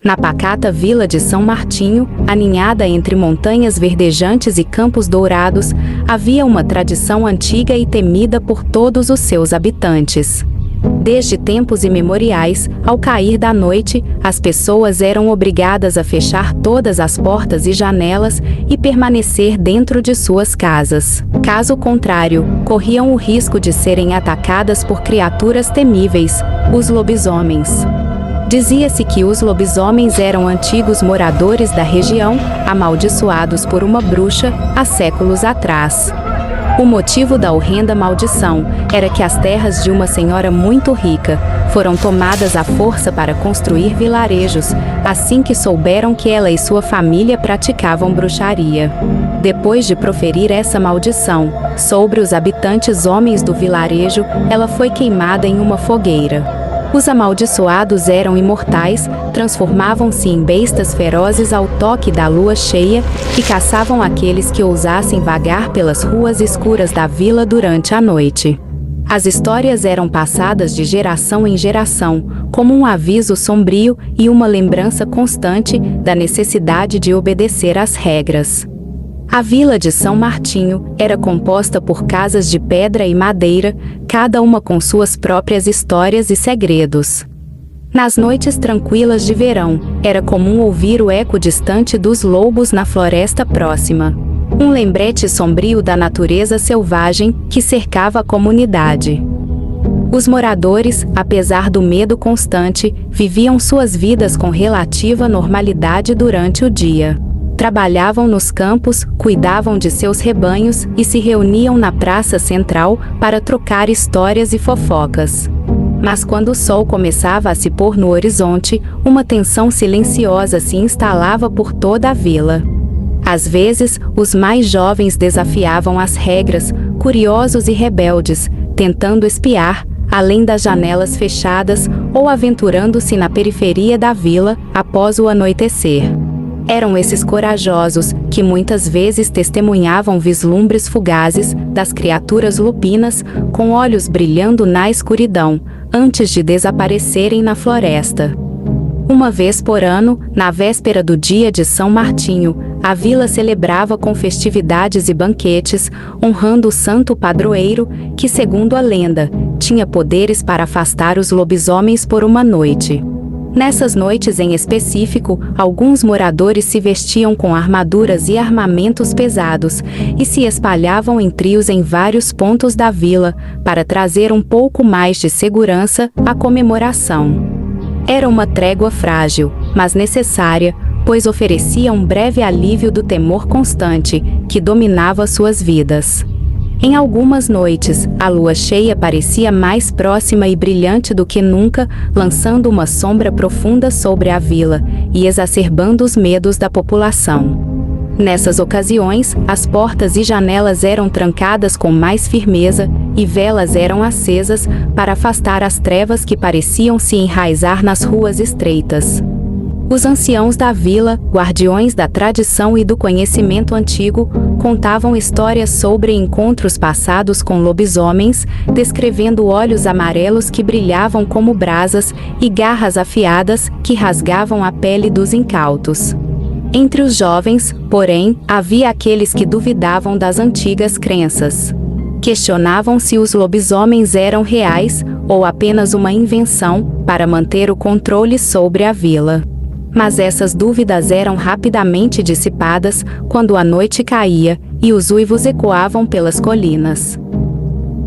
Na pacata vila de São Martinho, aninhada entre montanhas verdejantes e campos dourados, havia uma tradição antiga e temida por todos os seus habitantes. Desde tempos imemoriais, ao cair da noite, as pessoas eram obrigadas a fechar todas as portas e janelas e permanecer dentro de suas casas. Caso contrário, corriam o risco de serem atacadas por criaturas temíveis, os lobisomens. Dizia-se que os lobisomens eram antigos moradores da região, amaldiçoados por uma bruxa há séculos atrás. O motivo da horrenda maldição era que as terras de uma senhora muito rica foram tomadas à força para construir vilarejos, assim que souberam que ela e sua família praticavam bruxaria. Depois de proferir essa maldição sobre os habitantes homens do vilarejo, ela foi queimada em uma fogueira. Os amaldiçoados eram imortais, transformavam-se em bestas ferozes ao toque da lua cheia e caçavam aqueles que ousassem vagar pelas ruas escuras da vila durante a noite. As histórias eram passadas de geração em geração, como um aviso sombrio e uma lembrança constante da necessidade de obedecer às regras. A vila de São Martinho era composta por casas de pedra e madeira, cada uma com suas próprias histórias e segredos. Nas noites tranquilas de verão, era comum ouvir o eco distante dos lobos na floresta próxima. Um lembrete sombrio da natureza selvagem que cercava a comunidade. Os moradores, apesar do medo constante, viviam suas vidas com relativa normalidade durante o dia. Trabalhavam nos campos, cuidavam de seus rebanhos e se reuniam na praça central para trocar histórias e fofocas. Mas quando o sol começava a se pôr no horizonte, uma tensão silenciosa se instalava por toda a vila. Às vezes, os mais jovens desafiavam as regras, curiosos e rebeldes, tentando espiar, além das janelas fechadas, ou aventurando-se na periferia da vila, após o anoitecer. Eram esses corajosos, que muitas vezes testemunhavam vislumbres fugazes das criaturas lupinas, com olhos brilhando na escuridão, antes de desaparecerem na floresta. Uma vez por ano, na véspera do dia de São Martinho, a vila celebrava com festividades e banquetes, honrando o santo padroeiro, que, segundo a lenda, tinha poderes para afastar os lobisomens por uma noite. Nessas noites em específico, alguns moradores se vestiam com armaduras e armamentos pesados e se espalhavam em trios em vários pontos da vila para trazer um pouco mais de segurança à comemoração. Era uma trégua frágil, mas necessária, pois oferecia um breve alívio do temor constante que dominava suas vidas. Em algumas noites, a lua cheia parecia mais próxima e brilhante do que nunca, lançando uma sombra profunda sobre a vila e exacerbando os medos da população. Nessas ocasiões, as portas e janelas eram trancadas com mais firmeza e velas eram acesas para afastar as trevas que pareciam se enraizar nas ruas estreitas. Os anciãos da vila, guardiões da tradição e do conhecimento antigo, contavam histórias sobre encontros passados com lobisomens, descrevendo olhos amarelos que brilhavam como brasas e garras afiadas que rasgavam a pele dos incautos. Entre os jovens, porém, havia aqueles que duvidavam das antigas crenças. Questionavam se os lobisomens eram reais ou apenas uma invenção para manter o controle sobre a vila. Mas essas dúvidas eram rapidamente dissipadas quando a noite caía e os uivos ecoavam pelas colinas.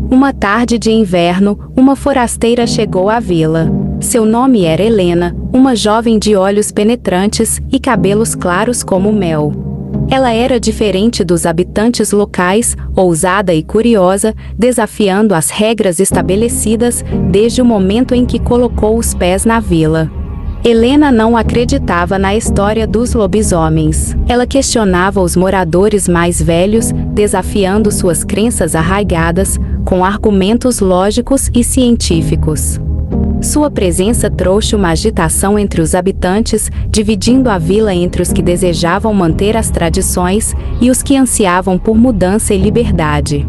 Uma tarde de inverno, uma forasteira chegou à vila. Seu nome era Helena, uma jovem de olhos penetrantes e cabelos claros como mel. Ela era diferente dos habitantes locais, ousada e curiosa, desafiando as regras estabelecidas desde o momento em que colocou os pés na vila. Helena não acreditava na história dos lobisomens. Ela questionava os moradores mais velhos, desafiando suas crenças arraigadas, com argumentos lógicos e científicos. Sua presença trouxe uma agitação entre os habitantes, dividindo a vila entre os que desejavam manter as tradições e os que ansiavam por mudança e liberdade.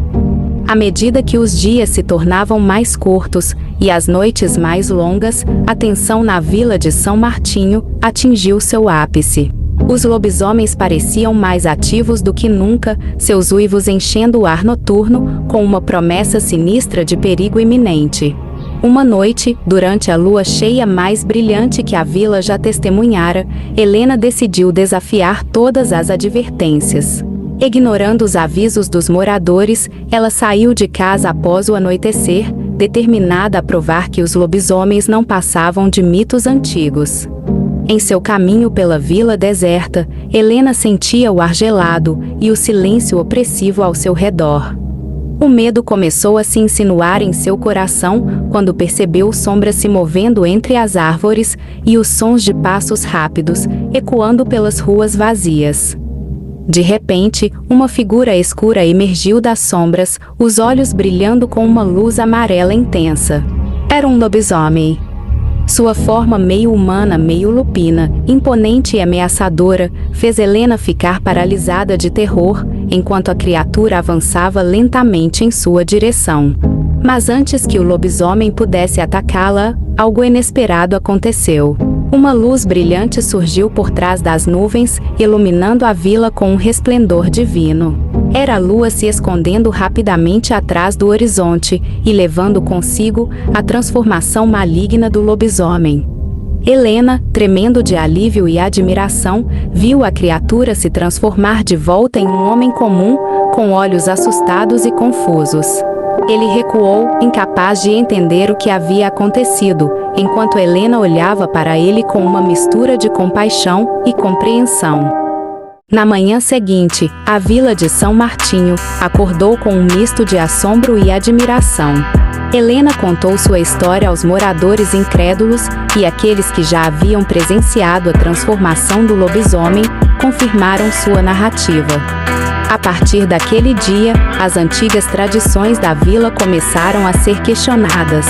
À medida que os dias se tornavam mais curtos e as noites mais longas, a tensão na vila de São Martinho atingiu seu ápice. Os lobisomens pareciam mais ativos do que nunca, seus uivos enchendo o ar noturno com uma promessa sinistra de perigo iminente. Uma noite, durante a lua cheia mais brilhante que a vila já testemunhara, Helena decidiu desafiar todas as advertências. Ignorando os avisos dos moradores, ela saiu de casa após o anoitecer, determinada a provar que os lobisomens não passavam de mitos antigos. Em seu caminho pela vila deserta, Helena sentia o ar gelado e o silêncio opressivo ao seu redor. O medo começou a se insinuar em seu coração quando percebeu sombras se movendo entre as árvores e os sons de passos rápidos, ecoando pelas ruas vazias. De repente, uma figura escura emergiu das sombras, os olhos brilhando com uma luz amarela intensa. Era um lobisomem. Sua forma meio humana, meio lupina, imponente e ameaçadora, fez Helena ficar paralisada de terror, enquanto a criatura avançava lentamente em sua direção. Mas antes que o lobisomem pudesse atacá-la, algo inesperado aconteceu. Uma luz brilhante surgiu por trás das nuvens, iluminando a vila com um resplendor divino. Era a lua se escondendo rapidamente atrás do horizonte e levando consigo a transformação maligna do lobisomem. Helena, tremendo de alívio e admiração, viu a criatura se transformar de volta em um homem comum, com olhos assustados e confusos. Ele recuou, incapaz de entender o que havia acontecido, enquanto Helena olhava para ele com uma mistura de compaixão e compreensão. Na manhã seguinte, a vila de São Martinho acordou com um misto de assombro e admiração. Helena contou sua história aos moradores incrédulos, e aqueles que já haviam presenciado a transformação do lobisomem confirmaram sua narrativa. A partir daquele dia, as antigas tradições da vila começaram a ser questionadas.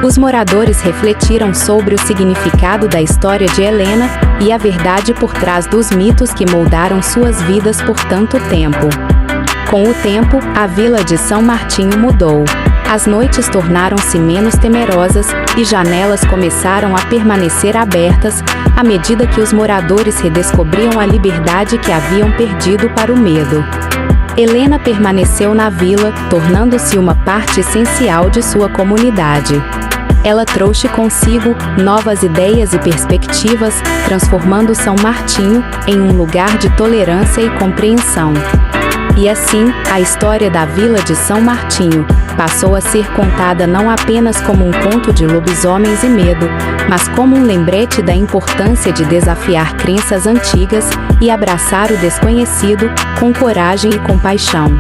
Os moradores refletiram sobre o significado da história de Helena e a verdade por trás dos mitos que moldaram suas vidas por tanto tempo. Com o tempo, a vila de São Martinho mudou. As noites tornaram-se menos temerosas e janelas começaram a permanecer abertas, à medida que os moradores redescobriam a liberdade que haviam perdido para o medo. Helena permaneceu na vila, tornando-se uma parte essencial de sua comunidade. Ela trouxe consigo novas ideias e perspectivas, transformando São Martinho em um lugar de tolerância e compreensão. E assim, a história da vila de São Martinho passou a ser contada não apenas como um conto de lobisomens e medo, mas como um lembrete da importância de desafiar crenças antigas e abraçar o desconhecido com coragem e compaixão.